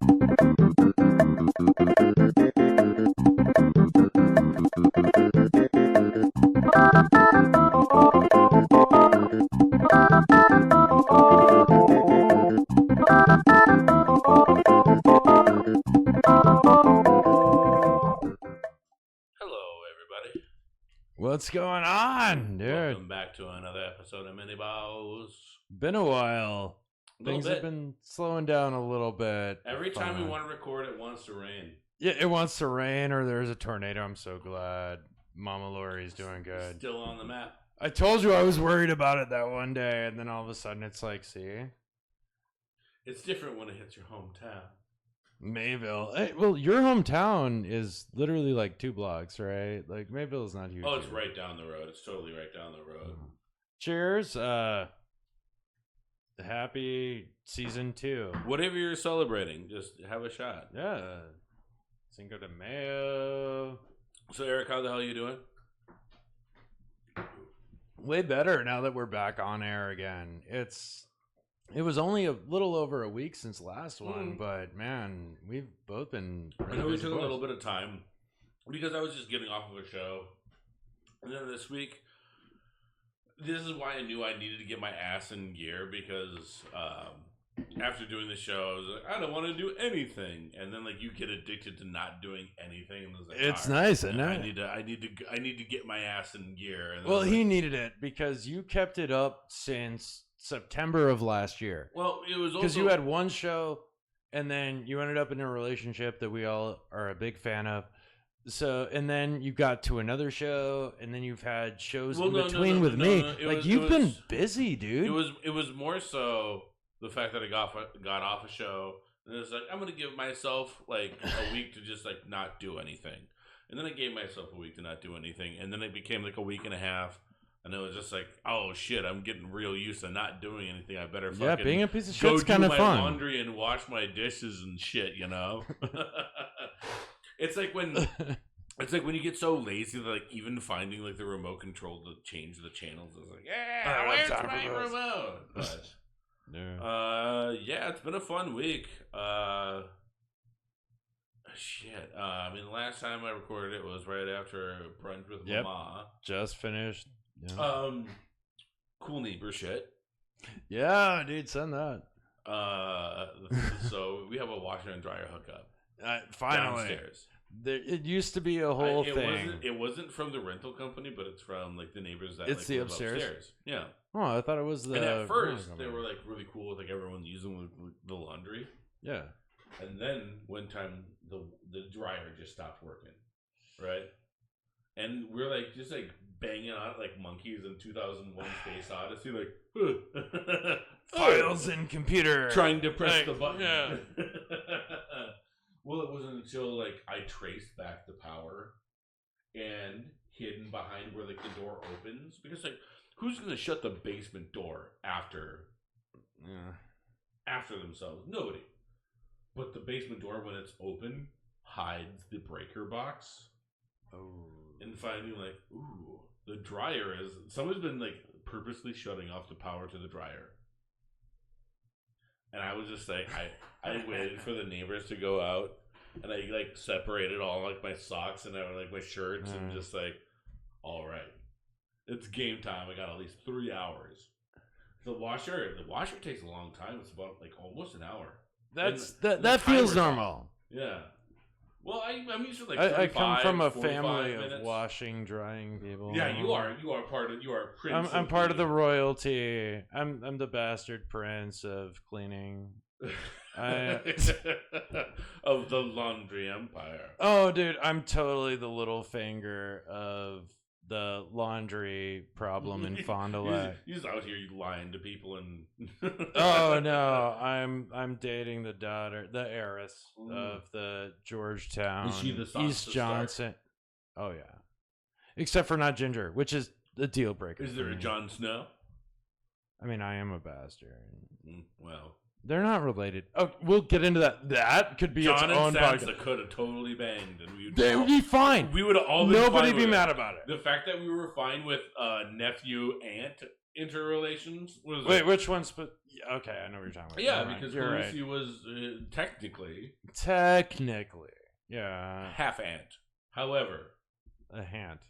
What's going on, dude? Welcome back to another episode of Miniboss. Been a while. Things have been slowing down a little bit. Every time we want to record, it wants to rain. Yeah, it wants to rain or there's a tornado. I'm so glad Mama Lori's doing good. Still on the map. I told you I was worried about it that one day, and then all of a sudden it's like, see? It's different when it hits your hometown. Mayville. Hey, well, your hometown is literally like 2 blocks, right? Like Mayville's not huge. Oh, it's right down the road. It's totally right down the road. Cheers. Happy season 2. Whatever you're celebrating, just have a shot. Yeah. Cinco de Mayo. So, Eric, how the hell are you doing? Way better now that we're back on air again. It was only a little over a week since last one, but man, we've both been really I know we busy took a boys. little bit of time because I was just getting off of a show. And then this week, this is why I knew I needed to get my ass in gear because after doing the show, I was like, I don't want to do anything. And then like you get addicted to not doing anything. And like, it's nice, isn't it? I need to get my ass in gear. And well, he needed it because you kept it up since September of last year. Well, it was because you had one show and then you ended up in a relationship that we all are a big fan of. So, and then you got to another show and then you've had shows in between with me. You've been busy, dude. It was more so the fact that I got off a show and it's like, I'm going to give myself like a week to just like not do anything. And then I gave myself a week to not do anything. And then it became like a week and a half. And it was just like, oh shit, I'm getting real used to not doing anything. I better fucking being a piece of shit's kind of fun. Go do my laundry and wash my dishes and shit, you know? It's like when you get so lazy that like even finding like the remote control to change the channels is like, yeah, where's my remote? But, yeah, it's been a fun week. Shit. I mean, the last time I recorded it was right after brunch with Mama. Just finished. Yeah. Cool neighbor shit. Yeah, dude, send that. So we have a washer and dryer hookup. Finally. Downstairs. It used to be a whole thing. It wasn't from the rental company, but it's from like the neighbors that it's like, the live upstairs. Yeah. Oh, I thought it was the. And at first they were like really cool with like everyone using the laundry. Yeah. And then one time the dryer just stopped working, right? And we're like just like banging on it like monkeys in 2001 Space Odyssey, like files in computer, trying to press the button. Yeah. Well, it wasn't until like I traced back the power and hidden behind where like the door opens, because like who's gonna shut the basement door after themselves? Nobody. But the basement door, when it's open, hides the breaker box. Oh. And finding like, ooh, the dryer is... Someone's been like purposely shutting off the power to the dryer. And I was just like, I waited for the neighbors to go out. And I like separated all like my socks and like my shirts and just like, all right. It's game time. I got at least 3 hours. The washer takes a long time. It's about like almost an hour. That feels normal. Yeah. Well, I'm used to like I come from a family minutes. of washing, drying people. Yeah, you are prince. I'm part of the royalty. I'm the bastard prince of cleaning. Of the laundry empire. Oh, dude, I'm totally the little finger of the laundry problem in Fond du Lac. He's out here lying to people and. Oh no, I'm dating the daughter, the heiress of the Georgetown Is she the East Johnson. Oh yeah, except for not Ginger, which is a deal breaker. Is there a Jon Snow? I mean, I am a bastard. Well, they're not related. Oh, we'll get into that. That could be John its own and Sansa podcast. could have totally banged, and they would be fine. We would have all been Nobody fine be with mad it. about it. The fact that we were fine with nephew, aunt, interrelations. Wait, which one's? Okay, I know what you're talking about. Yeah, because Khaleesi was technically, yeah, half ant. However, a ant.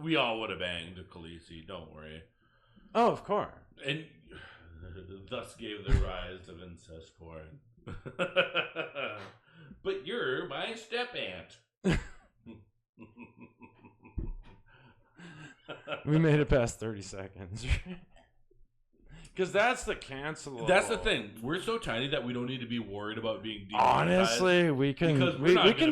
We all would have banged Khaleesi. Don't worry. Oh, of course. And thus gave the rise of incest porn. But you're my step aunt. We made it past 30 seconds. Because that's the cancelable. That's the thing. We're so tiny that we don't need to be worried about being demonetized. Honestly, we can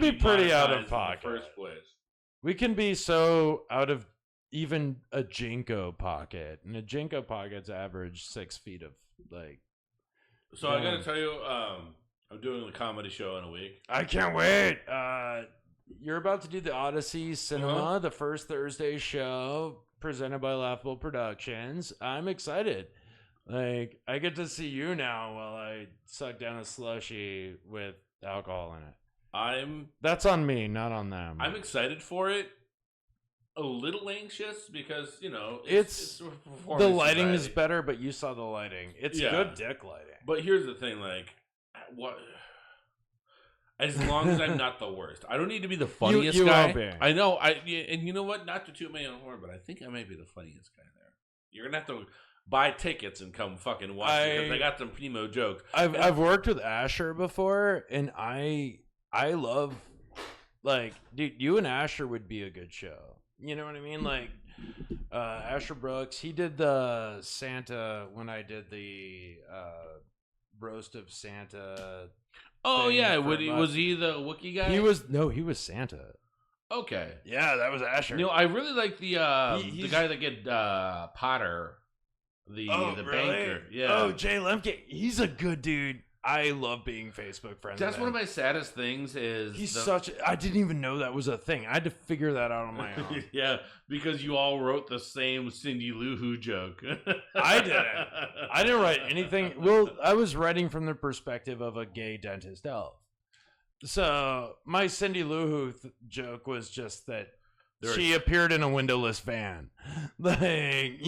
be pretty out of pocket. In the first place. We can be so out of even a Jinko pocket. And a Jinko pocket's average 6 feet of like. So I gotta tell you, I'm doing a comedy show in a week. I can't wait. You're about to do the Odyssey Cinema, the first Thursday show presented by Laughable Productions. I'm excited. Like, I get to see you now while I suck down a slushie with alcohol in it. That's on me, not on them. I'm excited for it. A little anxious because, it's the lighting is better, but you saw the lighting. It's good dick lighting. But here's the thing, like, what? As long as I'm not the worst, I don't need to be the funniest guy. Won't be. I know. And you know what? Not to toot my own horn, but I think I might be the funniest guy there. You're gonna have to buy tickets and come fucking watch it because I got some primo jokes. I've worked with Asher before, and I love, like, dude, you and Asher would be a good show. You know what I mean? Like, Asher Brooks, he did the Santa when I did the roast of Santa. Oh yeah, was he the Wookiee guy? He was Santa. Okay, yeah, that was Asher. I really like the guy that get Potter, the banker. Yeah. Oh, Jay Lemke, he's a good dude. I love being Facebook friends. That's one of my saddest things. I didn't even know that was a thing. I had to figure that out on my own. Yeah, because you all wrote the same Cindy Lou Who joke. I didn't. I didn't write anything. Well, I was writing from the perspective of a gay dentist elf. So my Cindy Lou Who joke was just that she appeared in a windowless van. Like,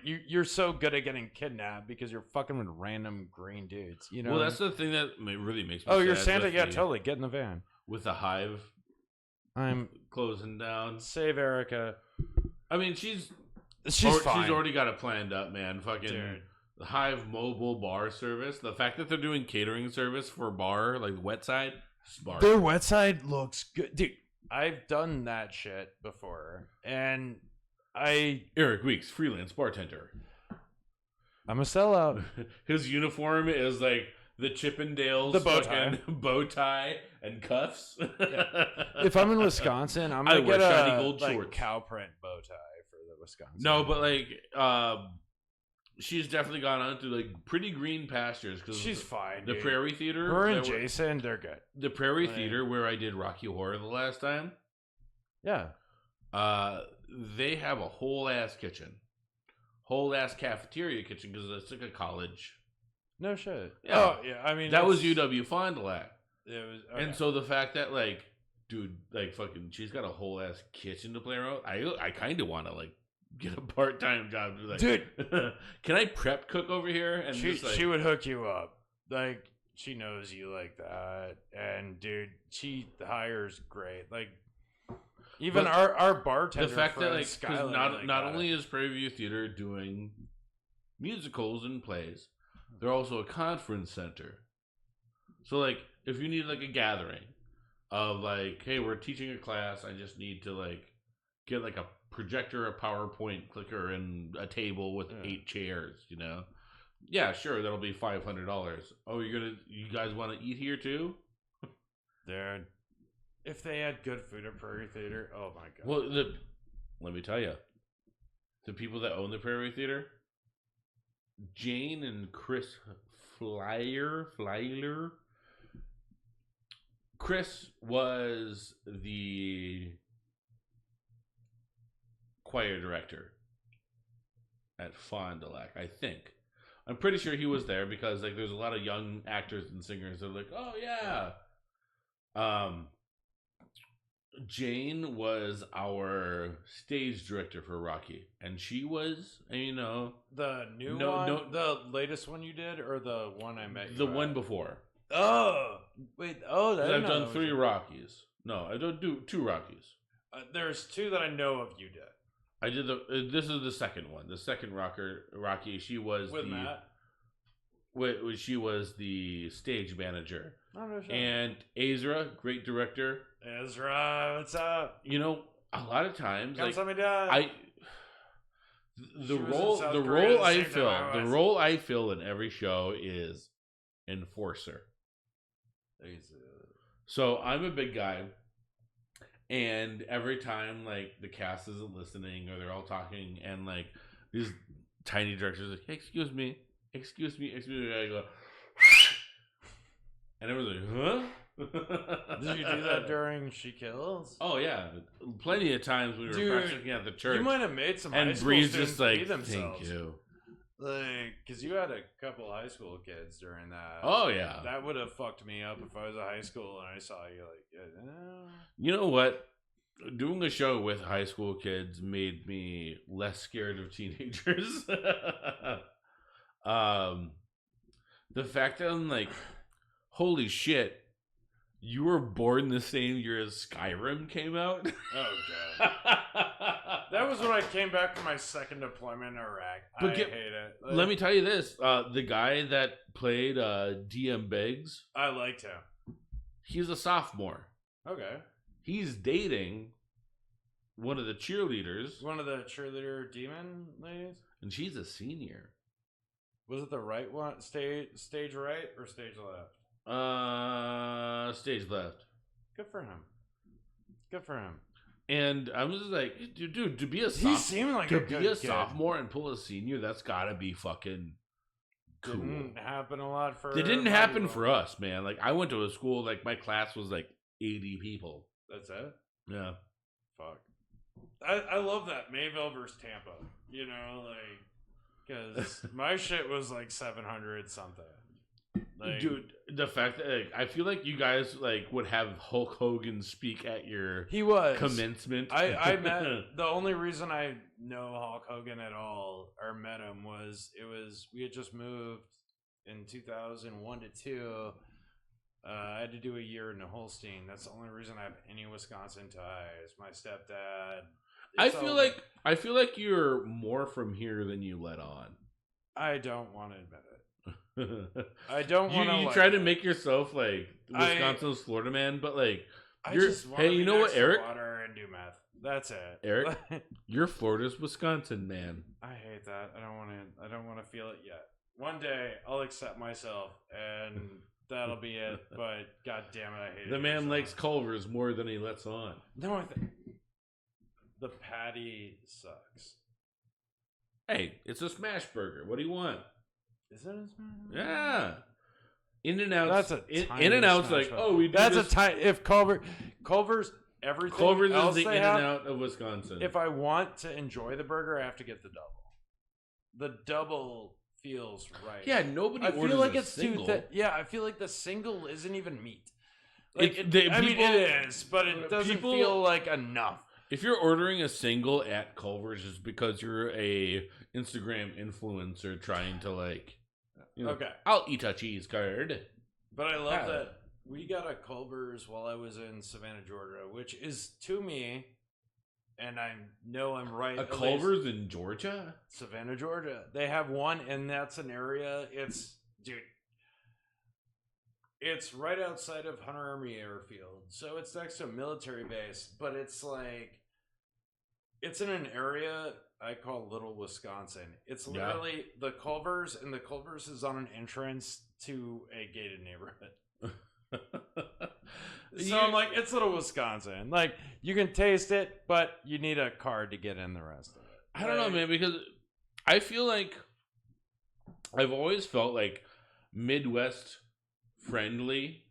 you're so good at getting kidnapped because you're fucking with random green dudes. Well, that's the thing that really makes me. Oh, you're Santa? Yeah, totally. Get in the van with the hive. I'm closing down. Save Erica. I mean, she's fine. She's already got it planned up, man. Fucking dude. The Hive mobile bar service. The fact that they're doing catering service for bar, like wet side, smart. Their wet side looks good, dude. I've done that shit before, and Eric Weeks, freelance bartender. I'm a sellout. His uniform is like the Chippendales, the bow tie and cuffs. Yeah. If I'm in Wisconsin, I'm gonna get a gold cow print bow tie for the Wisconsin. No, but like, she's definitely gone on to like pretty green pastures because she's fine. The dude. Prairie Theater, her and Jason, they're good. The Prairie Theater, where I did Rocky Horror the last time. Yeah. They have a whole ass kitchen, whole ass cafeteria kitchen because it's like a college. No shit. Yeah. Oh yeah. I mean, that was UW Fond du Lac. It was, okay. And so the fact that like, dude, like fucking, she's got a whole ass kitchen to play around. I kind of want to like get a part-time job. Like, dude, can I prep cook over here? And she would hook you up. Like, she knows you like that. And dude, she hires great. Like, even our bartender. The fact that like, Skylar, not only is Prairie View Theater doing musicals and plays, they're also a conference center. So like, if you need like a gathering of like, hey, we're teaching a class, I just need to like get like a projector, a PowerPoint clicker, and a table with 8 chairs, Yeah, sure, that'll be $500. Oh, you guys want to eat here too? Dude, if they had good food at Prairie Theater, oh my god. Well, let me tell you, the people that own the Prairie Theater, Jane and Chris Flyer. Chris was the choir director at Fond du Lac, I think. I'm pretty sure he was there because like there's a lot of young actors and singers that are like, oh yeah. Jane was our stage director for Rocky, and she was, the new one, the latest one you did, or the one I met you the at? one before. Oh, wait. Oh, I've done 3 Rockies. No, I don't do 2 Rockies. There's 2 that I know of you did. I did this is the second one. The second Rocky. She was with Matt. She was the stage manager. Oh, no shit. And Ezra, great director. Ezra, what's up? A lot of times, Come me down. the role I fill in every show is enforcer. So I'm a big guy, and every time like the cast isn't listening or they're all talking, and like these tiny directors are like, hey, excuse me, I go, and everyone's like, huh? Did you do that during She Kills? Oh yeah, plenty of times we were practicing at the church. You might have made some and high school Bree's students just like, pee themselves. thank you. Like, because you had a couple high school kids during that. Oh yeah, that would have fucked me up if I was a high school and I saw you like. You know what? Doing a show with high school kids made me less scared of teenagers. The fact that I'm like, holy shit, you were born the same year as Skyrim came out? Oh, God. That was when I came back from my second deployment in Iraq. I hate it. Let me tell you this. The guy that played DM Biggs. I liked him. He's a sophomore. Okay. He's dating one of the cheerleaders. One of the cheerleader demon ladies? And she's a senior. Was it the right one? Stage right or stage left? Stage left. Good for him. And I was just like, dude, to be a sophomore and pull a senior, that's gotta be fucking cool. Didn't happen a lot for. It didn't happen for us, man. Like I went to a school, like my class was like 80 people. That's it. Yeah. Fuck. I love that Mayville versus Tampa. Because my shit was like 700 something. Like, dude, the fact that I feel like you guys like would have Hulk Hogan speak at your commencement. I met the only reason I know Hulk Hogan at all or met him was we had just moved in 2001 to 2. I had to do a year in Holstein. That's the only reason I have any Wisconsin ties. My stepdad. I feel like you're more from here than you let on. I don't want to admit it. I don't want to. You try to make yourself like Wisconsin's Florida man, but like hey, you know what, Eric? Water and do meth. That's it, Eric. You're Florida's Wisconsin man. I hate that. I don't want to feel it yet. One day I'll accept myself, and that'll be it. But god damn it, I hate it. The man likes Culver's more than he lets on. No, the patty sucks. Hey, it's a smash burger. What do you want? Is it a smash burger? Yeah. In-N-Out. That's a In-N-Out's like, oh, we do that's this. A tiny. If Culver's everything. Culver's else is the they In-N-Out of Wisconsin. If I want to enjoy the burger, I have to get the double. The double feels right. Yeah, nobody. I feel like it's single. I feel like the single isn't even meat. Like it is, but it doesn't feel like enough. If you're ordering a single at Culver's, it's because you're a Instagram influencer trying to like, okay, I'll eat a cheese curd. But I love that we got a Culver's while I was in Savannah, Georgia, which is to me, and I know I'm right. A Culver's in Georgia? Savannah, Georgia. They have one, and that's an area. It's right outside of Hunter Army Airfield. So it's next to a military base, but it's like, it's in an area I call Little Wisconsin. It's literally the Culver's, and the Culver's is on an entrance to a gated neighborhood. So I'm like, it's Little Wisconsin. Like, you can taste it, but you need a card to get in the rest of it. I don't know, man, because I feel like I've always felt like Midwest friendly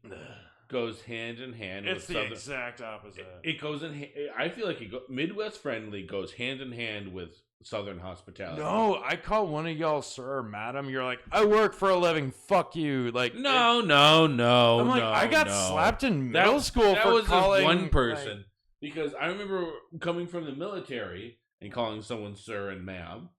goes hand in hand with Southern. It's the exact opposite. It goes in. I feel like Midwest friendly goes hand in hand with Southern hospitality. No, I call one of y'all sir or madam. You're like, I work for a living. Fuck you. Like, no. I'm like, I got slapped in middle school for calling. That was one person. Because I remember coming from the military and calling someone sir and ma'am.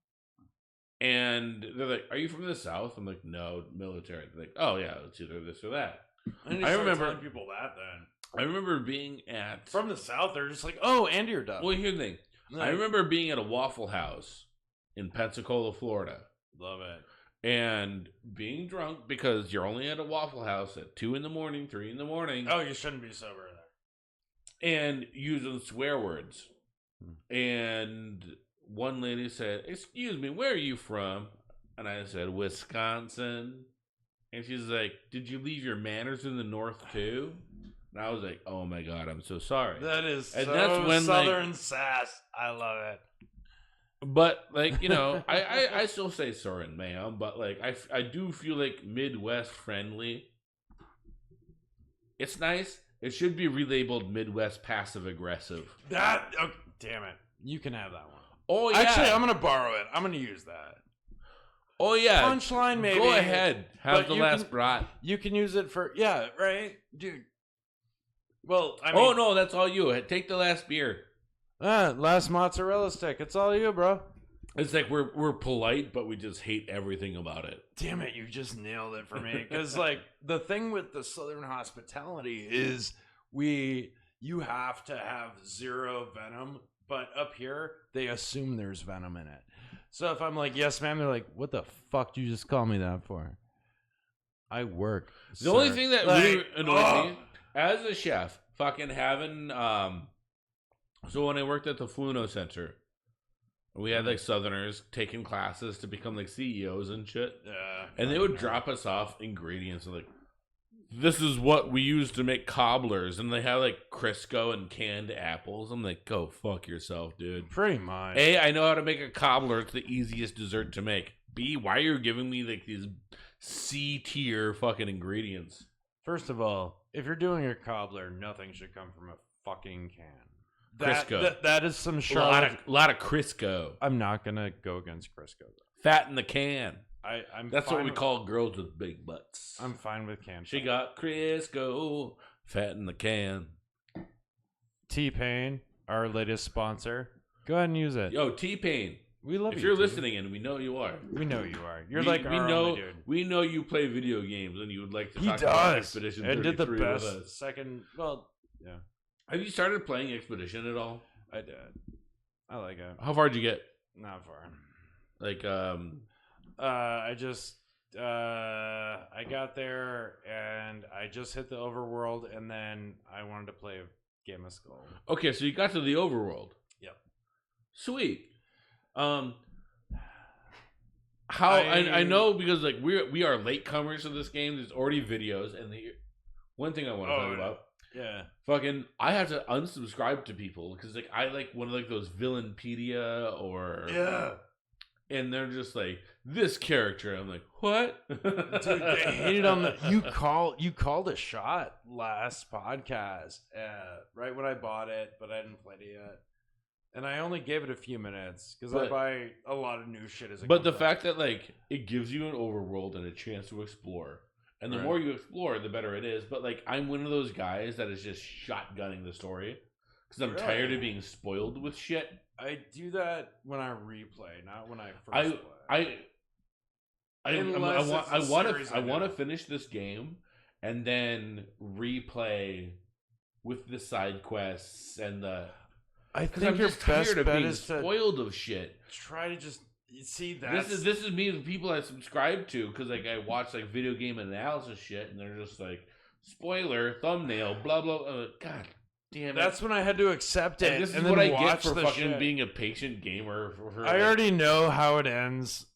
And they're like, "Are you from the South?" I'm like, "No, military." They're like, "Oh yeah, it's either this or that." I remember telling people that then. I remember being at from the South. They're just like, "Oh, and you're dumb." Well, here's the thing. Like, I remember being at a Waffle House in Pensacola, Florida. Love it. And being drunk because you're only at a Waffle House at 2 in the morning, 3 in the morning. Oh, you shouldn't be sober there. And using swear words. And one lady said, "Excuse me, where are you from?" And I said, "Wisconsin." And she's like, "Did you leave your manners in the North too?" And I was like, "Oh my God, I'm so sorry." That is and so that's when, Southern sass. I love it. But like, you know, I still say sir and ma'am, but like I do feel like Midwest friendly. It's nice. It should be relabeled Midwest passive aggressive. Oh, damn it. You can have that one. Oh yeah. Actually, I'm gonna borrow it. I'm gonna use that. Oh yeah. Punchline maybe. Go ahead. Have the last brat. You can use it for right, dude. Well, I mean, oh no, that's all you. Take the last beer. Last mozzarella stick. It's all you, bro. It's like we're polite, but we just hate everything about it. Damn it, you just nailed it for me. Because like the thing with the Southern hospitality is you have to have zero venom, but up here they assume there's venom in it. So if I'm like, "Yes, ma'am," they're like, "What the fuck did you just call me that for?" I work. The only thing that really annoys me as a chef, fucking having so when I worked at the Fluno Center, we had like Southerners taking classes to become like CEOs and shit. Yeah. And they would drop us off ingredients and like, "This is what we use to make cobblers." And they have like Crisco and canned apples. I'm like, go fuck yourself, dude. Pretty much. A, I know how to make a cobbler. It's the easiest dessert to make. B, why are you giving me like these C tier fucking ingredients? First of all, if you're doing a cobbler, nothing should come from a fucking can. Crisco. That is some A lot of Crisco. I'm not gonna go against Crisco though. Fat in the can. I'm That's fine what we call girls with big butts. I'm fine with can. She got Crisco, fat in the can. T-Pain, our latest sponsor. Go ahead and use it. Yo, T-Pain. We love you. If you're listening, and we know you are. We know you are. You're like our only dude. We know you play video games, and you would like to He talk about does. Expedition And 33 did the best with us. second. Well, yeah. Have you started playing Expedition at all? I did. I like it. How far did you get? Not far. Like, I just I got there and I just hit the overworld, and then I wanted to play a game of Skull. Okay, so you got to the overworld. Yep. Sweet. How I know because like we are latecomers to this game. There's already videos, and one thing I want to talk about. Yeah. Fucking, I have to unsubscribe to people because like I like one of like those Villainpedia or and they're just like, "This character." I'm like, "What?" Dude, they hated on the you called a shot last podcast, right when I bought it, but I didn't play it yet. And I only gave it a few minutes because I buy a lot of new shit as it But the comes fact that like it gives you an overworld and a chance to explore. And the more you explore, the better it is. But like I'm one of those guys that is just shotgunning the story because I'm tired of being spoiled with shit. I do that when I replay, not when I first play. I want to finish this game and then replay with the side quests and the. I think your best bet is to spoiled of shit. Try to just see that. This is me, the people I subscribe to, because like I watch like video game analysis shit, and they're just like spoiler thumbnail, blah blah. God damn it! That's when I had to accept it. And this is then what I get for fucking shit. being a patient gamer. I already know how it ends,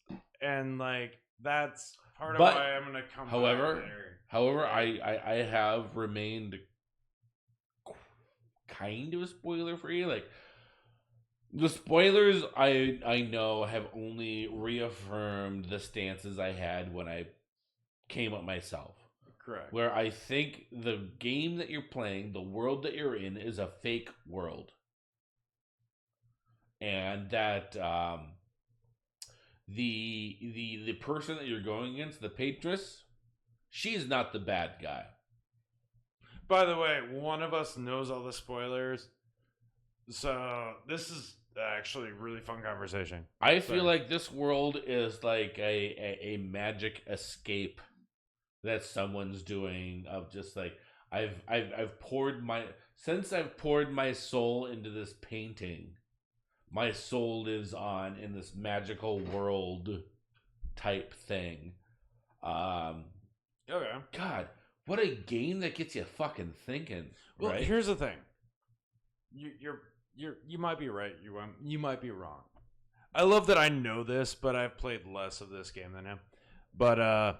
and like that's part of why I'm gonna come. However, I have remained kind of spoiler free. Like the spoilers I know have only reaffirmed the stances I had when I came up myself. Correct. Where I think the game that you're playing, the world that you're in, is a fake world. And that the person that you're going against, the Patris, she's not the bad guy. By the way, one of us knows all the spoilers. So this is actually a really fun conversation. I feel like this world is like a magic escape that someone's doing of just like I've poured my soul into this painting. My soul lives on in this magical world type thing. Okay. God, what a game that gets you fucking thinking. Well, right? Here's the thing. You might be right. You might be wrong. I love that I know this, but I've played less of this game than him. But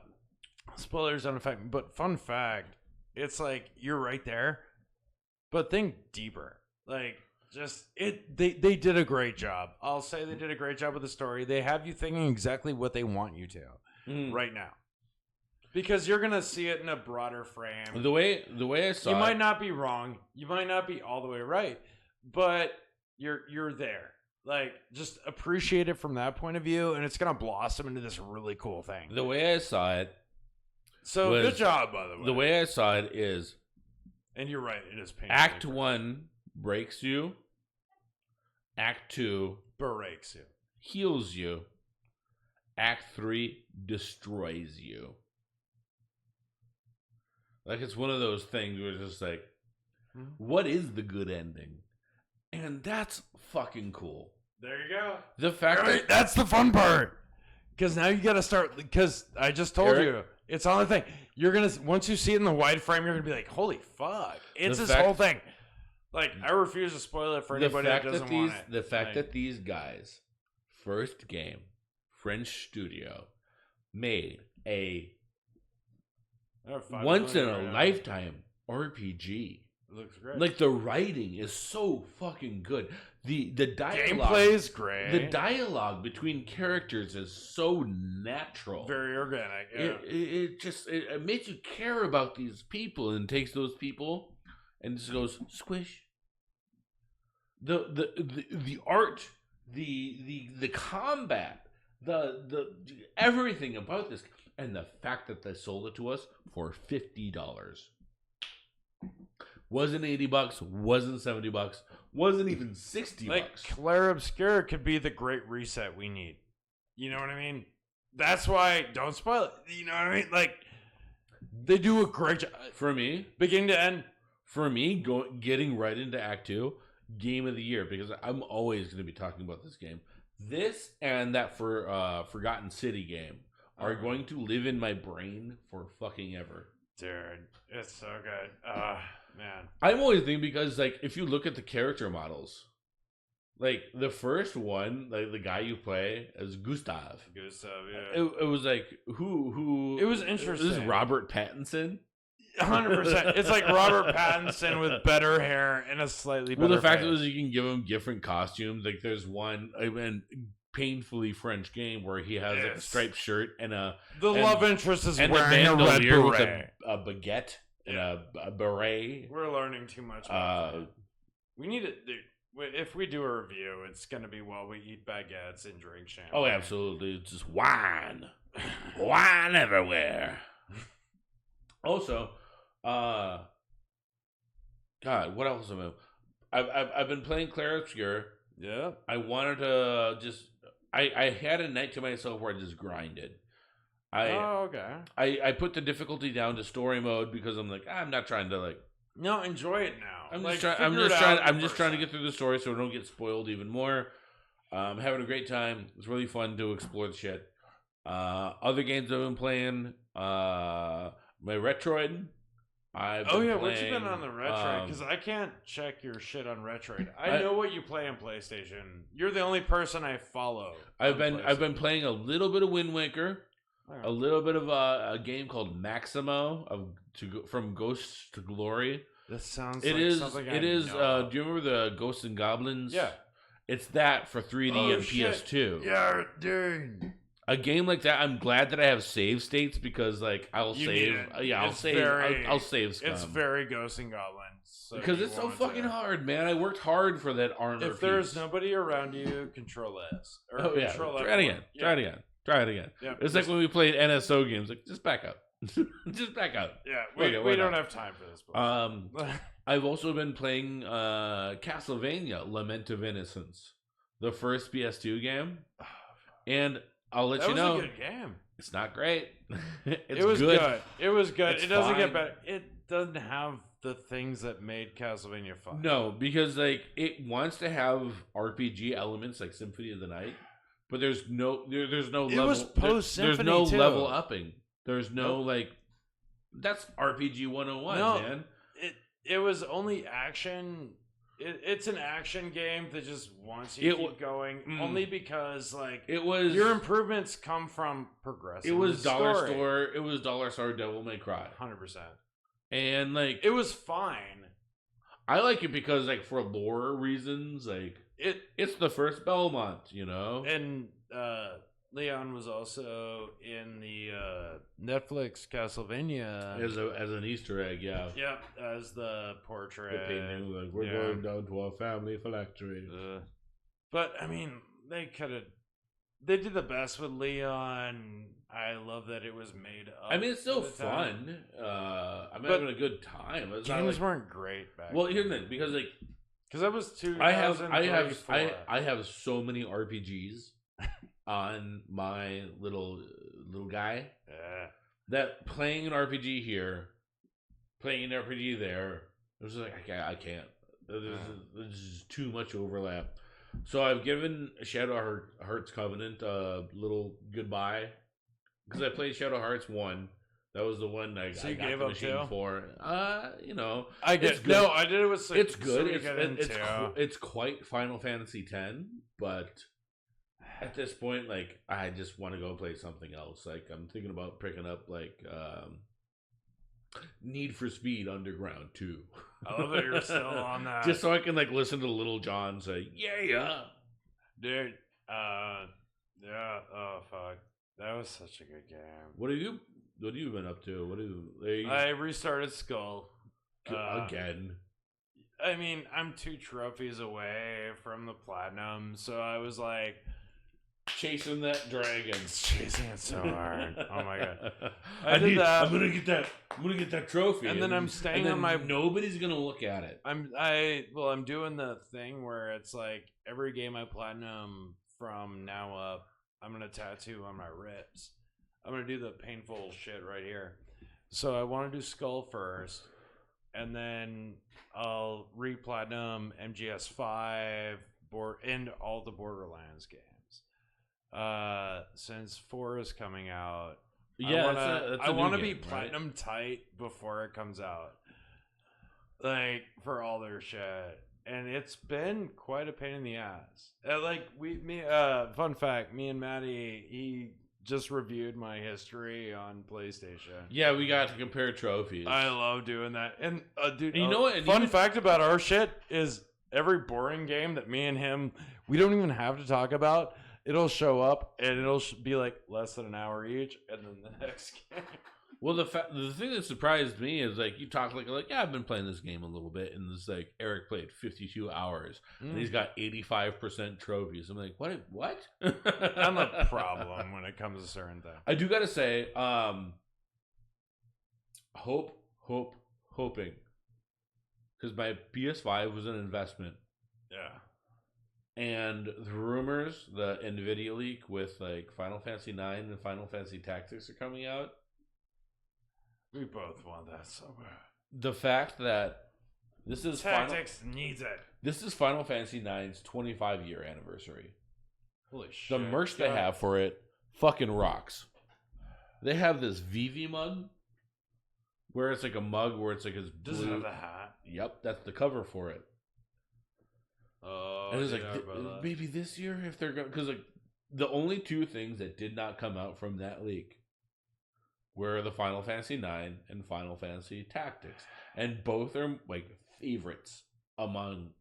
spoilers don't affect me. But fun fact, it's like you're right there, but think deeper. Like just they did a great job. I'll say they did a great job with the story. They have you thinking exactly what they want you to right now. Because you're gonna see it in a broader frame. The way I saw it, you might not be wrong. You might not be all the way right, but you're there. Like, just appreciate it from that point of view, and it's gonna blossom into this really cool thing. The way I saw it. So good job, by the way. The way I saw it is, and you're right. It is painful. Act 1 breaks you. Act 2 breaks you. Heals you. Act 3 destroys you. Like, it's one of those things where it's just like, what is the good ending? And that's fucking cool. There you go. The fact that's the fun part. Because now you got to start, because I just told you, it's on the thing. You're going to, once you see it in the wide frame, you're going to be like, holy fuck. It's this whole thing. Like, I refuse to spoil it for anybody that doesn't want it. The fact that these guys, first game, French studio, made a once in a lifetime RPG. It looks great. Like, the writing is so fucking good. The dialogue, gameplay is great. The dialogue between characters is so natural, very organic. Yeah. It makes you care about these people, and takes those people and just goes squish. The art, the combat, the everything about this. And the fact that they sold it to us for $50. Wasn't $80, wasn't $70, wasn't even $60. Like, Claire Obscura could be the great reset we need. You know what I mean? That's why, don't spoil it. You know what I mean? Like, they do a great job. For me, beginning to end. For me, getting right into Act 2, game of the year, because I'm always going to be talking about this game. This and that Forgotten City game are going to live in my brain for fucking ever. Dude, it's so good. Man. I'm always thinking, because, like, if you look at the character models, like, the first one, like, the guy you play as Gustav, yeah. It was like, who... It was interesting. This is Robert Pattinson? 100%. It's like Robert Pattinson with better hair and a slightly better Well, the fact face. is you can give him different costumes. Like, there's one... painfully French game where he has like a striped shirt and love interest is wearing a red beret with a baguette and a beret. We're learning too much about we need to if we do a review, it's gonna be while we eat baguettes and drink champagne. Oh, absolutely. It's just wine wine everywhere. Also, God, what else am I've been playing Claire Obscure. Yeah, I wanted to just I had a night to myself where I just grinded. Okay. I put the difficulty down to story mode because I'm like, I'm not trying to like. No, enjoy it now. I'm just trying to get through the story so I don't get spoiled even more. Having a great time. It's really fun to explore the shit. Other games I've been playing. My Retroid. What you been on the Retroid? Because I can't check your shit on Retroid. I know what you play on PlayStation. You're the only person I follow. I've been playing a little bit of Wind Waker, a little bit of a game called Maximo from Ghosts to Glory. That sounds. It is. Do you remember the Ghosts and Goblins? Yeah. It's that for 3D and PS2. Yeah, dude. A game like that, I'm glad that I have save states because, like, I'll save. Yeah, I'll save scum. It's very Ghosts and Goblins. So because it's so fucking hard, man. I worked hard for that armor. If there's nobody around you, Control S. Try it again. Yep. It's like when we played NSO games. Like, just back up. Just back up. Yeah, Okay, we don't have time for this. I've also been playing Castlevania: Lament of Innocence, the first PS2 game, and I'll let you know that was a good game. It's not great. It was good. It was good. It's it doesn't fine. get better. It doesn't have the things that made Castlevania fun. No, because like it wants to have RPG elements like Symphony of the Night, but there's no level. It was post Symphony. There's no too. level upping. There's no like. That's RPG 101, man. It was only action. It's an action game that just wants you to keep going. Only because like it was your improvements come from progressing. It was dollar store. It was dollar store Devil May Cry. 100%. And like it was fine. I like it because like for lore reasons, like it's the first Belmont, you know. And Leon was also in the Netflix Castlevania as an Easter egg, yeah. Yep, as the portrait. Like, we're going down to our family phylactery. But I mean, they did the best with Leon. I love that it was made up. I mean, it's still fun. I'm having a good time. It's games weren't great back. Well, here's the thing, because that was 2003. I have so many RPGs on my little guy. Yeah. That playing an RPG here, playing an RPG there, it was like I can't. There's just too much overlap. So I've given Shadow Hearts Covenant a little goodbye because I played Shadow Hearts 1. That was the one I got the machine for. You know, I get no. I did it with 6. It's good. It's quite Final Fantasy X, but at this point, like I just want to go play something else. Like I'm thinking about picking up like Need for Speed Underground 2. I love that you're still on that. Just so I can like listen to Little John say, "Yeah, dude." Yeah. Oh fuck, that was such a good game. What have you been up to? I restarted Skull again. I mean, I'm 2 trophies away from the platinum, so I was like chasing that dragon, chasing it so hard. Oh my god! I'm gonna get that trophy, and then I'm staying on my. Nobody's gonna look at it. I'm doing the thing where it's like every game I platinum from now up, I'm gonna tattoo on my ribs. I'm gonna do the painful shit right here. So I want to do Skull first, and then I'll re-platinum MGS5 and all the Borderlands games. Since 4 is coming out, I want to be platinum tight before it comes out, like for all their shit. And it's been quite a pain in the ass. Fun fact, me and Maddie, he just reviewed my history on PlayStation. Yeah, we got to compare trophies. I love doing that. And dude, you know what? Fun fact about our shit is every boring game that me and him, we don't even have to talk about. It'll show up and it'll be like less than an hour each, and then the next game. Well, the thing that surprised me is like you talk like yeah, I've been playing this game a little bit, and this like Eric played 52 hours, and he's got 85% trophies. I'm like, what? I'm a problem when it comes to certain things. I do gotta say, hoping, because my PS5 was an investment. Yeah. And the rumors, the NVIDIA leak with like Final Fantasy 9 and Final Fantasy Tactics are coming out. We both want that so bad. The fact that this is Tactics needs it. This is Final Fantasy 9's 25-year anniversary. Holy shit. The merch they have for it fucking rocks. They have this Vivi mug where it's like a mug where it's like his blue. Does it have the hat? Yep, that's the cover for it. Oh, and it's like maybe this year if they're going, because like the only 2 things that did not come out from that leak were the Final Fantasy 9 and Final Fantasy Tactics, and both are like favorites among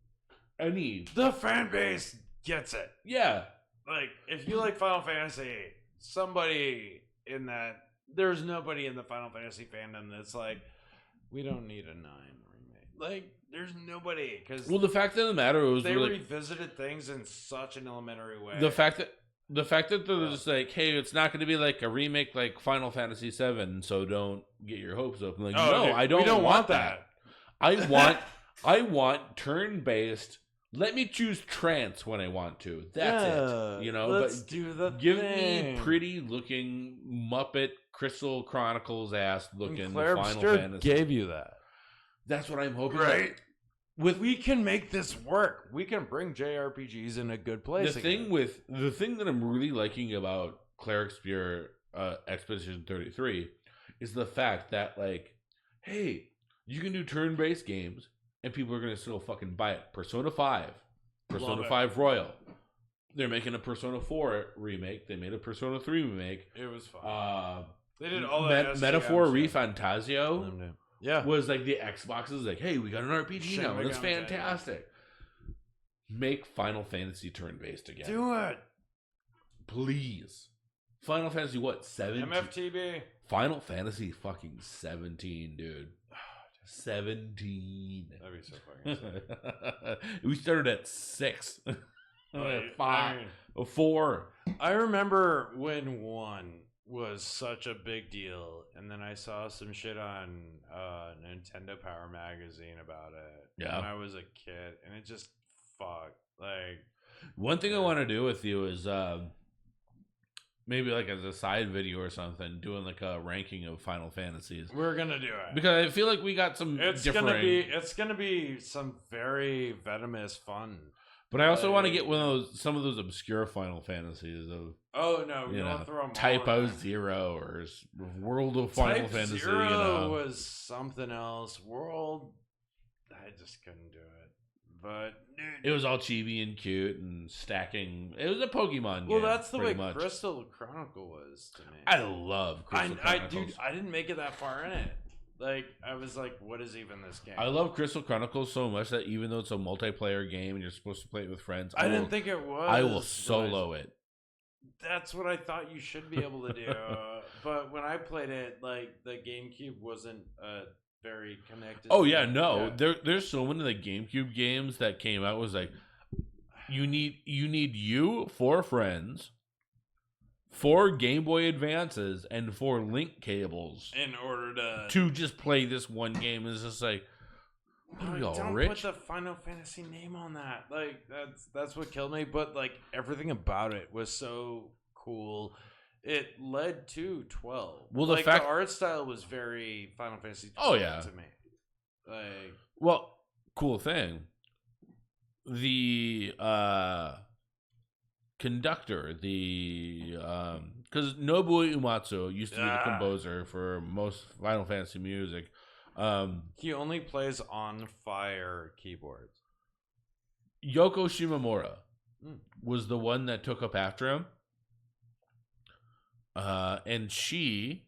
any. The fan base gets it. Yeah, like if you like Final Fantasy, somebody in that, there's nobody in the Final Fantasy fandom that's like, we don't need a 9 remake. Like, there's nobody, because the fact of the matter was they revisited things in such an elementary way. The fact that The fact that they're just like, hey, it's not going to be like a remake like Final Fantasy VII, so don't get your hopes up. I'm like, no, dude, I don't want that. I want turn-based. Let me choose trance when I want to. That's it. You know, let's do the give thing. me pretty-looking Muppet Crystal Chronicles ass looking Claire Final Obscure Fantasy. Gave you that. That's what I'm hoping. Right. We can make this work. We can bring JRPGs in a good place. The thing that I'm really liking about Claire Obscure Expedition 33 is the fact that, like, hey, you can do turn-based games and people are gonna still fucking buy it. Persona 5 Royal. They're making a Persona 4 remake. They made a Persona 3 remake. It was fun. They did all that. Metaphor Refantasio. Yeah, was like the Xbox is like, hey, we got an RPG now. That's fantastic. Make Final Fantasy turn-based again. Do it. Please. Final Fantasy, what, 17? MFTB. Final Fantasy fucking 17, dude. 17. That'd be so fucking sick. We started at 6. Right. 5. 4. I remember when 1 was such a big deal, and then I saw some shit on Nintendo Power Magazine about it when I was a kid, and it just like one thing I want to do with you is maybe like as a side video or something, doing like a ranking of Final Fantasies. We're gonna do it because I feel like we got some it's gonna be some very venomous fun. But I also want to get some of those obscure Final Fantasies of don't throw them Typo Zero or World of Final Fantasy. Zero was something else. World, I just couldn't do it. But it was all chibi and cute and stacking. It was a Pokemon game. Well, that's the way much. Crystal Chronicle was to me. I love Crystal Chronicles. I didn't make it that far in it. Like, I was like, what is even this game? I love Crystal Chronicles so much that even though it's a multiplayer game and you're supposed to play it with friends, I didn't think it was. I will solo it. That's what I thought you should be able to do. But when I played it, like, the GameCube wasn't very connected. Oh, yeah, no. Yeah. There's so many like GameCube games that came out was like, you need 4 friends, 4 Game Boy Advances, and 4 link cables in order to just play this one game. It's just like, what are y'all rich? Don't put the Final Fantasy name on that. Like that's what killed me. But like everything about it was so cool. It led to 12. Well, the art style was very Final Fantasy 12 to me. Like, well, cool thing. The conductor, because Nobuo Uematsu used to be the composer for most Final Fantasy music. He only plays on fire keyboards. Yoko Shimomura was the one that took up after him. And she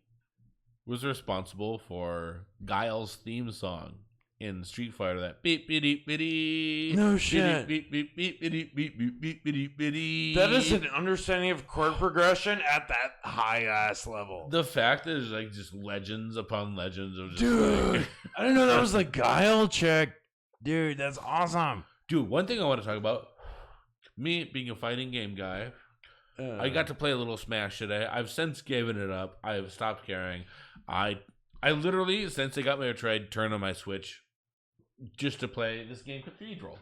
was responsible for Guile's theme song in Street Fighter. That beep beep beep. No shit. Beep beep beep beep beep beep beep beep beep. That is an understanding of chord progression at that high ass level. The fact is like just legends upon legends of just dude. I didn't know that was the Guile chick. Dude, that's awesome. Dude, one thing I want to talk about, me being a fighting game guy, I got to play a little Smash today. I've since given it up. I have stopped caring. I literally, since I got my Metroid, turned on my Switch just to play this game, Cathedral.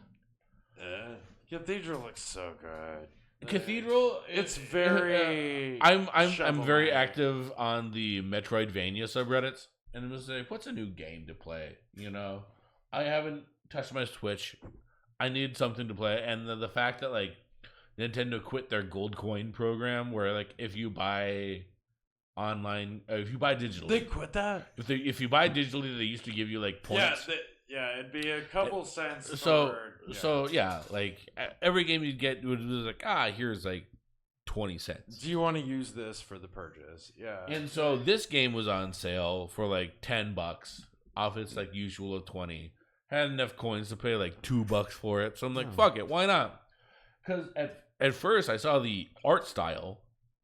Cathedral looks so good. Cathedral, it's very. I'm very active on the Metroidvania subreddits, and I'm just like, what's a new game to play? You know, I haven't touched my Switch. I need something to play, and the fact that like Nintendo quit their gold coin program, where like if you buy online, if you buy digitally, they quit that. If you buy digitally, they used to give you like points. Yeah, it'd be a couple cents. So like every game you get was like here's like 20 cents. Do you want to use this for the purchase? Yeah. And so this game was on sale for like $10 off its like usual of 20. Had enough coins to pay like $2 for it, so I'm like, fuck it, why not? Because at first I saw the art style.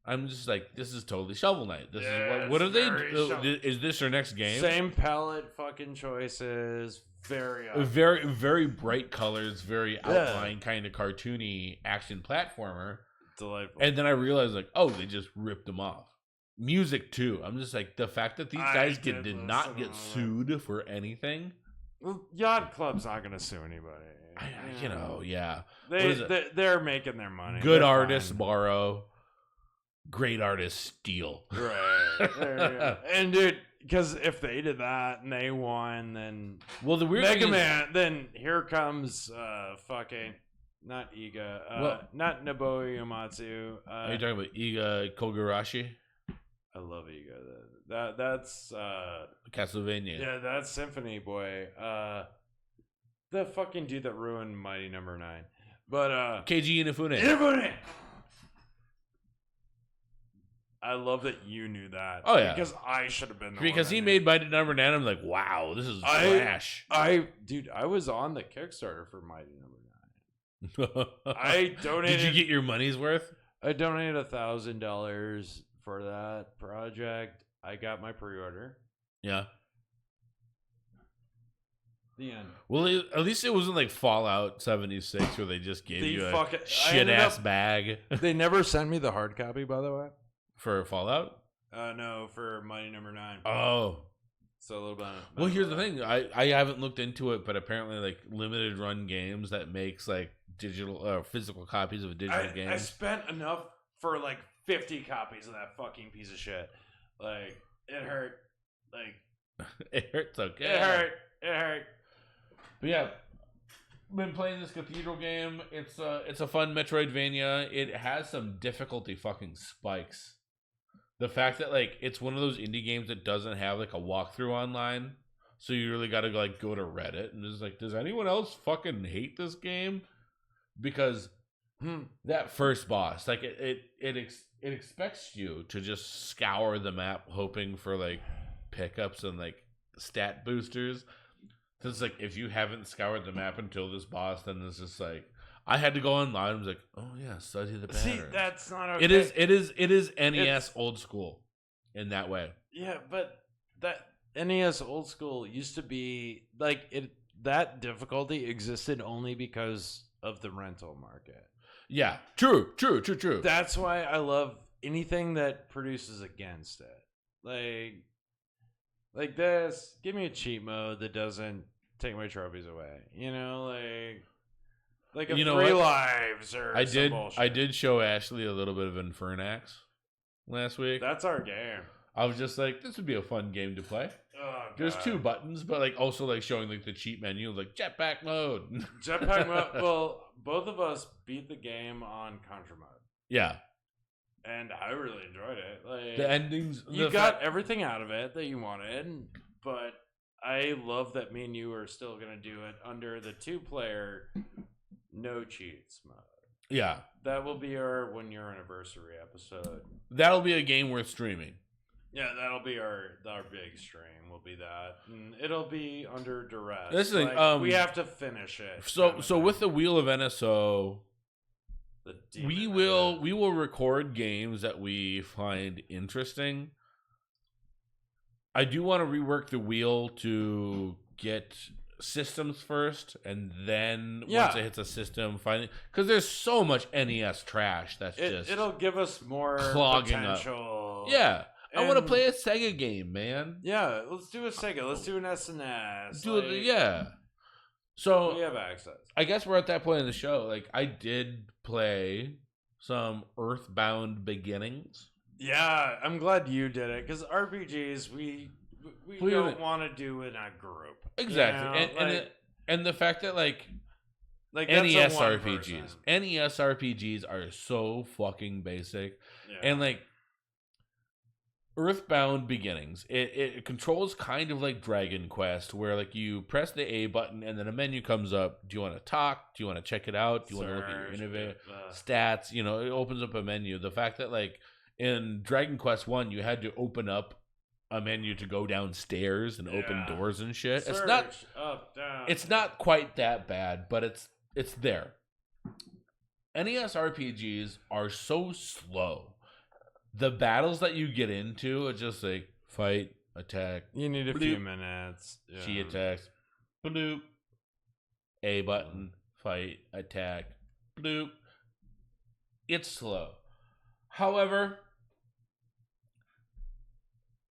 I'm just like, this is totally Shovel Knight. This is what are they? Is this their next game? Same palette, fucking choices. Very bright colors, very outline, kind of cartoony action platformer. delightful. And then I realized, like, oh, they just ripped them off. Music too. I'm just like, the fact that these guys did not get sued for anything. Well, Yacht Club's not gonna sue anybody. Yeah. They're making their money. Good artists borrow, great artists steal. Right. And dude, because if they did that and they won, then the weird Mega Man, then here comes fucking not Iga, not Nobuo Uematsu. Are you talking about Iga Kogurashi? I love Iga. That's Castlevania. Yeah, that's Symphony Boy. The fucking dude that ruined Mighty Number 9. But Keiji Inafune. I love that you knew that. Oh yeah, because I should have been the because one he made Mighty Number 9. I'm like, wow, this is trash. I was on the Kickstarter for Mighty Number 9. I donated. Did you get your money's worth? I donated $1,000 for that project. I got my pre-order. Yeah. The end. Well, at least it wasn't like Fallout 76 where they just gave you a shit-ass bag. They never sent me the hard copy, by the way. For Fallout? No, for Mighty Number 9. Oh. So a little bit. Well, here's the thing. I haven't looked into it, but apparently, like, limited run games that makes, like, digital physical copies of a digital game. I spent enough for, like, 50 copies of that fucking piece of shit. Like, it hurt. Like, it hurts. Okay. It hurt. But yeah, been playing this Cathedral game. It's a fun Metroidvania. It has some difficulty fucking spikes. The fact that, like, it's one of those indie games that doesn't have, like, a walkthrough online, so you really got to, like, go to Reddit and just like, does anyone else fucking hate this game? Because that first boss, like, it expects you to just scour the map hoping for, like, pickups and, like, stat boosters. So it's like, if you haven't scoured the map until this boss, then it's just like, I had to go online. I was like, oh yeah, study the pattern. See, that's not okay. It is NES old school in that way. Yeah, but that NES old school used to be like it. That difficulty existed only because of the rental market. Yeah, true. That's why I love anything that produces against it. Like this, give me a cheat mode that doesn't take my trophies away. You know, like a 3 lives or some bullshit. I did show Ashley a little bit of Infernax last week. That's our game. I was just like, this would be a fun game to play. Oh, there's 2 buttons, but like also like showing like the cheat menu, like jetpack mode. Jetpack mode. Well, both of us beat the game on Contra mode. Yeah. And I really enjoyed it. Like, the endings, you got everything out of it that you wanted, but I love that me and you are still gonna do it under the 2-player no cheats mode. Yeah, that will be our 1-year anniversary episode. That'll be a game worth streaming. Yeah, that'll be our big stream. Will be that, and it'll be under duress. This thing, we have to finish it. So with the Wheel of NSO. We will record games that we find interesting. I do want to rework the wheel to get systems first, and then once it hits a system, finally, because there's so much NES trash that's it'll give us more clogging potential. Up. Yeah, I want to play a Sega game, man. Yeah, let's do a Sega. Let's do an SNES. Yeah. So we have access. I guess we're at that point in the show. Like, I did play some Earthbound Beginnings. Yeah, I'm glad you did it, because RPGs we don't want to do in a group. Exactly, you know? and the fact that like NES RPGs are so fucking basic, and like Earthbound Beginnings, it controls kind of like Dragon Quest, where like you press the A button and then a menu comes up. Do you want to talk? Do you want to check it out? Do you want to look at your innovative stats? You know, it opens up a menu. The fact that like in Dragon Quest 1, you had to open up a menu to go downstairs and open doors and shit. Search, it's not up, down. It's not quite that bad, but it's there. NES RPGs are so slow. The battles that you get into are just like fight, attack. You need a few minutes. Yeah. She attacks. Bloop. A button. Fight, attack. Bloop. It's slow. However,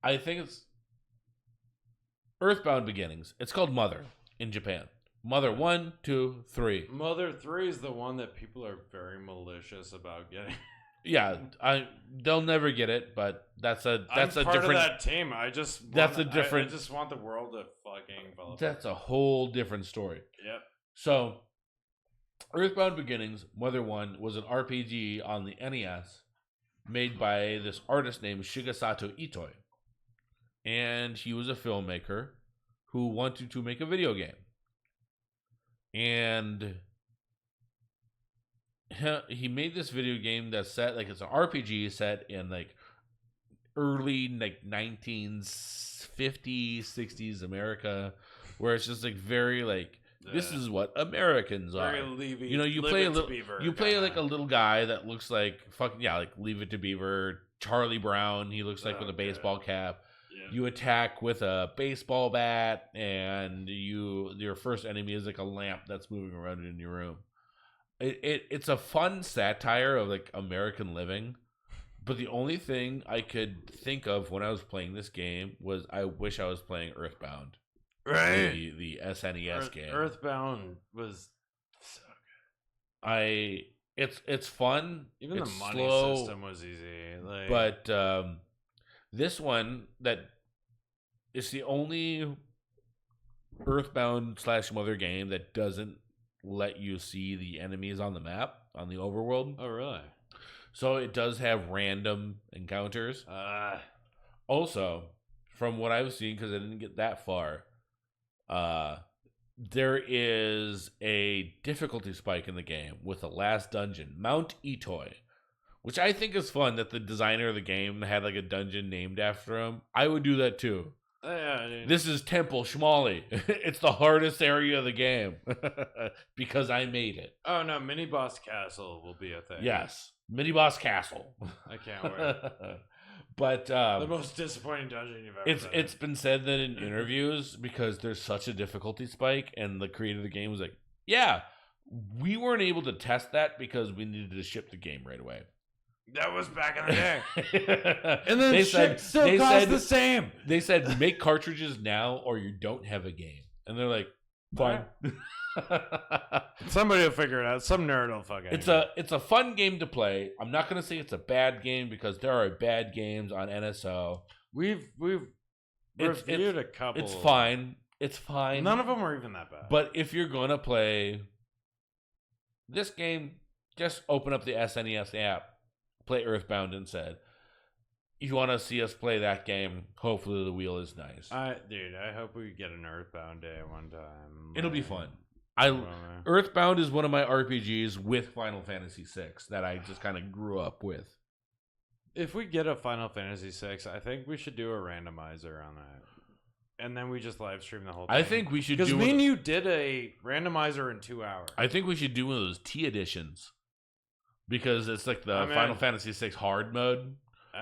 I think it's Earthbound Beginnings. It's called Mother in Japan. Mother 1, 2, 3. Mother 3 is the one that people are very malicious about getting. Yeah, they'll never get it, but that's a I'm different. Part of that team. I just I just want the world to fucking develop. That's a whole different story. Yep. So, Earthbound Beginnings, Mother 1 was an RPG on the NES made by this artist named Shigesato Itoi. And he was a filmmaker who wanted to make a video game. And he made this video game that's set, like, it's an RPG set in, like, early, like, 1950s, 60s America, where it's just, like, very, like, this is what Americans are. You know, you play a little, you play like a little guy that looks like fucking, yeah, like Leave It to Beaver, Charlie Brown. He looks like with a baseball cap. Yeah. You attack with a baseball bat, and your first enemy is like a lamp that's moving around in your room. It's a fun satire of like American living, but the only thing I could think of when I was playing this game was I wish I was playing Earthbound. Right, the SNES game. Earthbound was so good. It's fun. Even it's the money slow, system was easy. Like, but this one that is the only Earthbound / Mother game that doesn't let you see the enemies on the map on the overworld. Oh, really? So it does have random encounters. Also, from what I've seen, because I didn't get that far. There is a difficulty spike in the game with the last dungeon, Mount Itoi, which I think is fun that the designer of the game had like a dungeon named after him. I would do that too. This is Temple Schmally. It's the hardest area of the game because I made it. Oh no, Miniboss Castle will be a thing. Yes, Miniboss Castle. I can't wait. But the most disappointing dungeon you've ever been. It's been said that in interviews, because there's such a difficulty spike, and the creator of the game was like, yeah, we weren't able to test that because we needed to ship the game right away. That was back in the day. And then ship still costs the same. They said, make cartridges now or you don't have a game. And they're like, fine. Somebody will figure it out. Some nerd will fucking. It's a fun game to play. I'm not gonna say it's a bad game because there are bad games on NSO. We've reviewed a couple. It's fine. It's fine. None of them are even that bad. But if you're gonna play this game, just open up the SNES app, play Earthbound instead. If you want to see us play that game, hopefully the wheel is nice. I hope we get an Earthbound day one time. It'll be fun. Earthbound is one of my RPGs with Final Fantasy VI that I just kind of grew up with. If we get a Final Fantasy VI, I think we should do a randomizer on that. And then we just live stream the whole thing. I think we should do... Because me and you did a randomizer in 2 hours. I think we should do one of those T editions. Because it's like the Final Fantasy VI hard mode.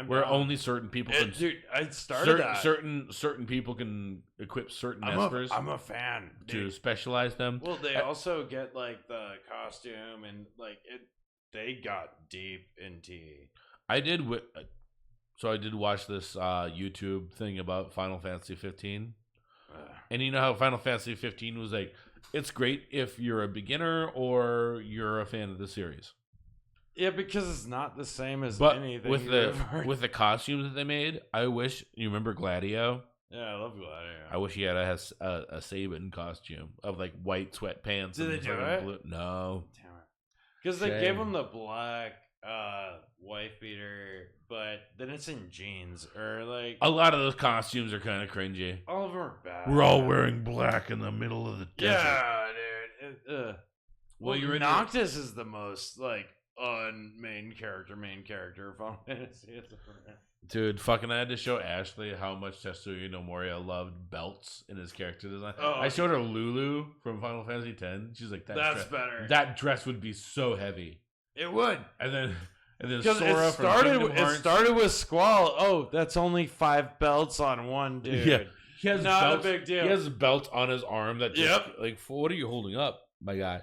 Where only certain people can... Dude, I started that. Certain people can equip certain espers. I'm a fan. To specialize them. Well, they also get, like, the costume and, like, they got deep in T. I did watch this YouTube thing about Final Fantasy 15. And you know how Final Fantasy 15 was like, it's great if you're a beginner or you're a fan of the series. Yeah, because it's not the same as anything. With the costumes that they made, I wish you remember Gladio. Yeah, I love Gladio. I wish he had a Sabin costume of like white sweatpants. Did they do it? Blue. No, because they gave him the black wife beater, but then it's in jeans or like a lot of those costumes are kind of cringy. All of them are bad. We're all wearing black in the middle of the desert. Yeah, dude. Well, Noctis is the most like. Main character of Final Fantasy. Dude, fucking I had to show Ashley how much Tetsuya Nomura loved belts in his character design. I showed her Lulu from Final Fantasy X. She's like, that's better. That dress would be so heavy. It would. And then Sora it started with Squall. Oh, that's only 5 belts on one dude. Yeah. He has not a big deal. He has a belt on his arm that just, like, what are you holding up, my guy?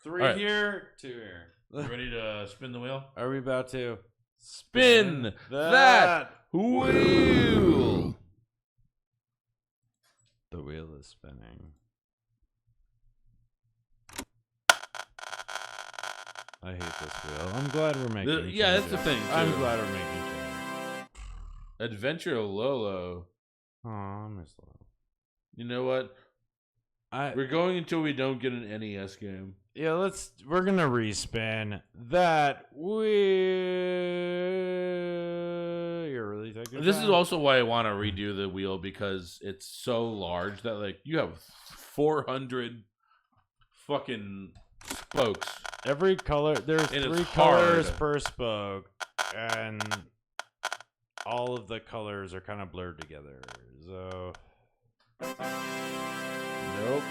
3 here, 2 here. You ready to spin the wheel? Are we about to spin that wheel? The wheel is spinning. I hate this wheel. I'm glad we're making changes. Yeah, that's the thing, too. I'm glad we're making changes. Adventure Lolo. Oh, I miss Lolo. You know what? We're going until we don't get an NES game. Yeah, we're gonna respin that wheel. You're really taking This is also why I want to redo the wheel, because it's so large that like you have 400 fucking spokes. Every color, there's 3 colors per spoke, and all of the colors are kind of blurred together. So, nope.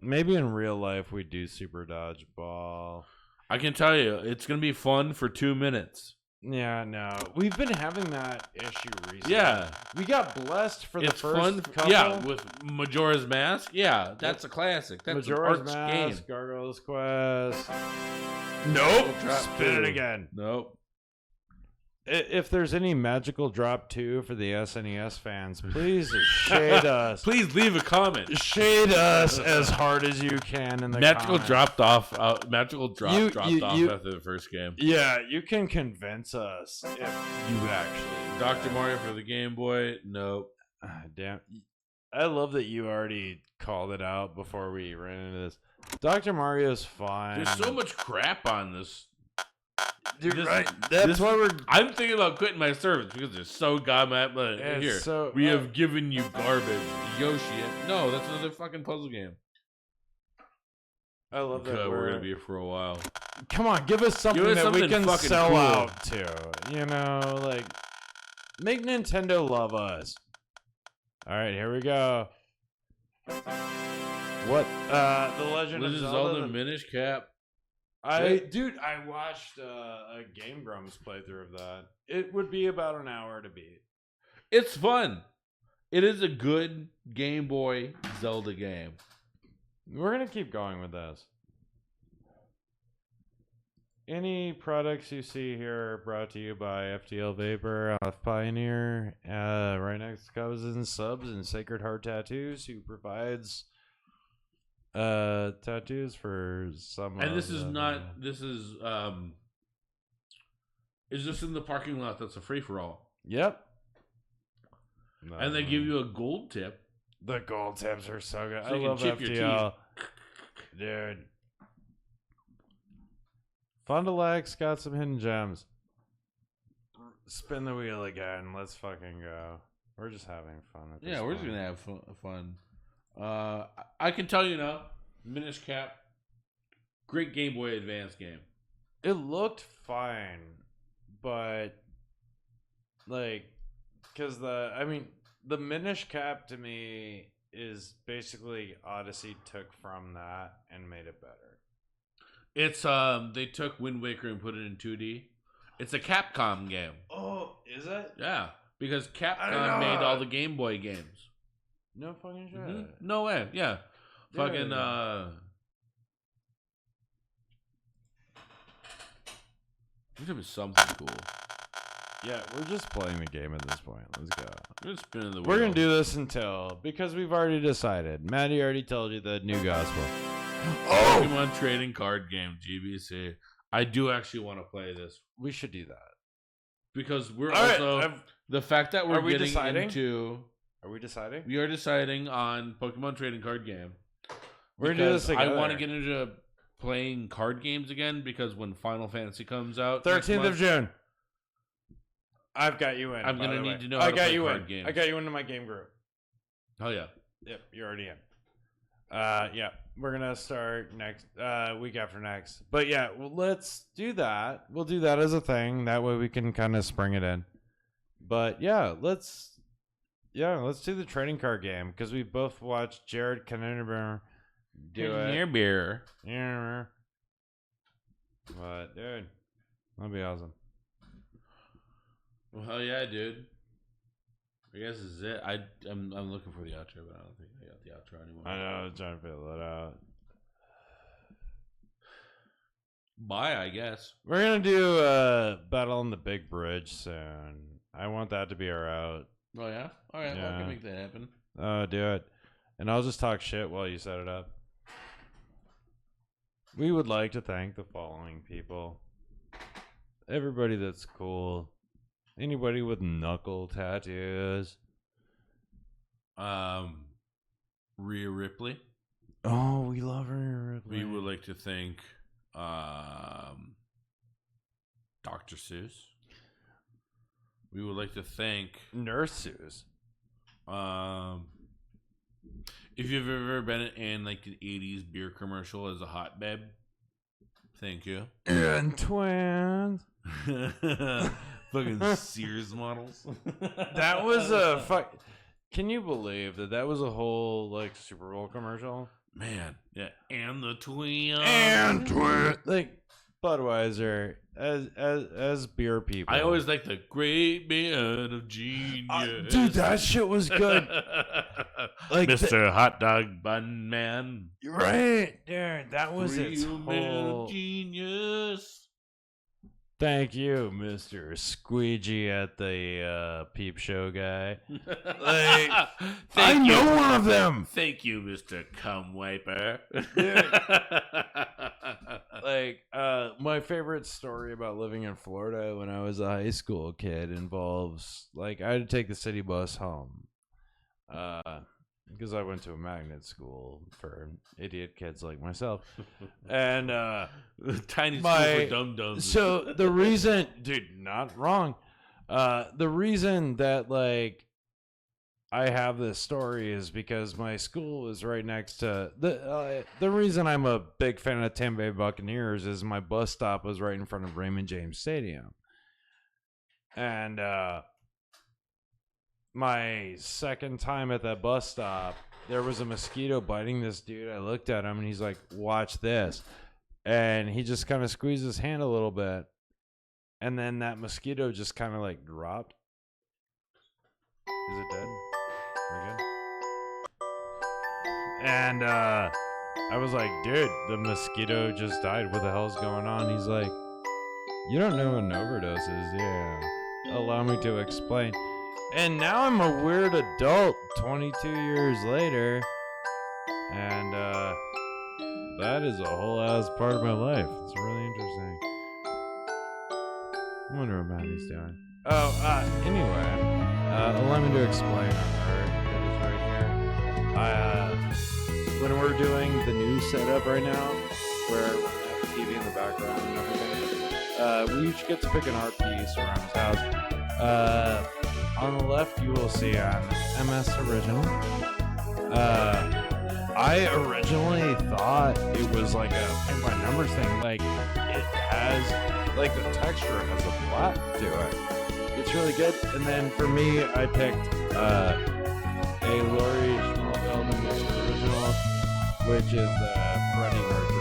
Maybe in real life we do Super Dodgeball. I can tell you, it's gonna be fun for 2 minutes. Yeah, no, we've been having that issue recently. Yeah, we got blessed for the first couple. Yeah, with Majora's Mask. Yeah, that's a classic. That's Majora's an arch Mask, game. Gargoyle's Quest. Nope. Spin it again. Nope. If there's any Magical Drop 2 for the SNES fans, please shade us. Please leave a comment. Shade us as hard as you can in the Magical comments. dropped off. Magical dropped off after the first game. Yeah, you can convince us if you actually. Dr. Mario for the Game Boy. Nope. Damn. I love that you already called it out before we ran into this. Dr. Mario's fine. There's so much crap on this. You're right. That's why I'm thinking about quitting my service because it's so goddamn. Here, so, we have given you garbage, Yoshi. No, that's another fucking puzzle game. I love that we're gonna be here for a while. Come on, give us something that we can sell cool. out to. You know, like make Nintendo love us. All right, here we go. What? The Legend of Zelda Minish Cap. Dude, I watched a Game Grumps playthrough of that. It would be about an hour to beat. It's fun. It is a good Game Boy Zelda game. We're gonna keep going with this. Any products you see here are brought to you by FTL Vapor off Pioneer. Right next to Cousins Subs and Sacred Heart Tattoos, who provides tattoos for some. And this is not. This is this in the parking lot? That's a free for all. Yep. And they give you a gold tip. The gold tips are so good. So I love FTL, dude. Fond du Lac's got some hidden gems. Spin the wheel again. Let's fucking go. We're just having fun. Yeah, we're just gonna have fun. I can tell you now, Minish Cap, great Game Boy Advance game. It looked fine, but like, because the Minish Cap to me is basically Odyssey took from that and made it better. It's they took Wind Waker and put it in 2D. It's a Capcom game. Oh, is it? Yeah, because Capcom made all the Game Boy games. No fucking shit. Mm-hmm. No way. Yeah. Fucking This is something cool. Yeah, we're just playing the game at this point. Let's go. We're spinning the wheel. We're gonna do this because we've already decided. Maddie already told you the new gospel. Pokemon trading card game, GBC. I do actually want to play this. We should do that because we're also the fact that we're getting deciding? into. Are we deciding? We are deciding on Pokemon trading card game. We're gonna do this together. I want to get into playing card games again because when Final Fantasy comes out, 13th of June. I've got you in. I'm gonna need to know. I got you in. I got you into my game group. Oh yeah. Yep, you're already in. Yeah, we're gonna start next week after next. But yeah, let's do that. We'll do that as a thing. That way we can kind of spring it in. But yeah, let's do the trading card game because we both watched Jared Knudsenberger do it. Yeah. But dude, that'd be awesome. Well, hell yeah, dude. I guess this is it. I'm looking for the outro, but I don't think I got the outro anymore. I know, I'm trying to figure that out. Bye, I guess. We're gonna do Battle on the Big Bridge soon. I want that to be our out. Oh yeah. All right. Well, I can make that happen. Oh, do it. And I'll just talk shit while you set it up. We would like to thank the following people. Everybody that's cool. Anybody with knuckle tattoos. Rhea Ripley. Oh, we love Rhea Ripley. We would like to thank Dr. Seuss. We would like to thank Nurse Seuss. If you've ever been in like an 80s beer commercial as a hotbed, thank you. And twins. Fucking Sears models. That was a fuck. Can you believe that was a whole like Super Bowl commercial? Man, yeah, and the twins. And twins. Like Budweiser as beer people. I always like the great man of genius. Dude, that shit was good. Like Mr. Hot Dog Bun Man. Right, dude, that was Real its man whole... of genius. Thank you, Mr. Squeegee at the Peep Show guy. Like, I know one of them. Thank you, Mr. Cum Wiper. Like, my favorite story about living in Florida when I was a high school kid involves, like, I had to take the city bus home. Because I went to a magnet school for idiot kids like myself. And tiny school for dum-dums. So the reason, dude, not wrong. The reason that like I have this story is because my school is right next to the reason I'm a big fan of Tampa Bay Buccaneers is my bus stop was right in front of Raymond James Stadium. And my second time at that bus stop, there was a mosquito biting this dude. I looked at him and he's like, watch this. And he just kind of squeezed his hand a little bit. And then that mosquito just kind of like dropped. Is it dead? We're good. And I was like, dude, the mosquito just died. What the hell's going on? He's like, you don't know what an overdose is. Yeah. Allow me to explain. And now I'm a weird adult 22 years later. And that is a whole ass part of my life. It's really interesting. I wonder what Maddie's doing. Oh, anyway. Allow me to explain on her. It is right here. When we're doing the new setup right now, where we have the TV in the background and everything, we each get to pick an art piece around his house. On the left, you will see MS Original. I originally thought it was like a pick by numbers thing. Like, it has, like, the texture has a black to it. It's really good. And then for me, I picked a Laurie Schmalfeld MS Original, which is the Freddie Mercury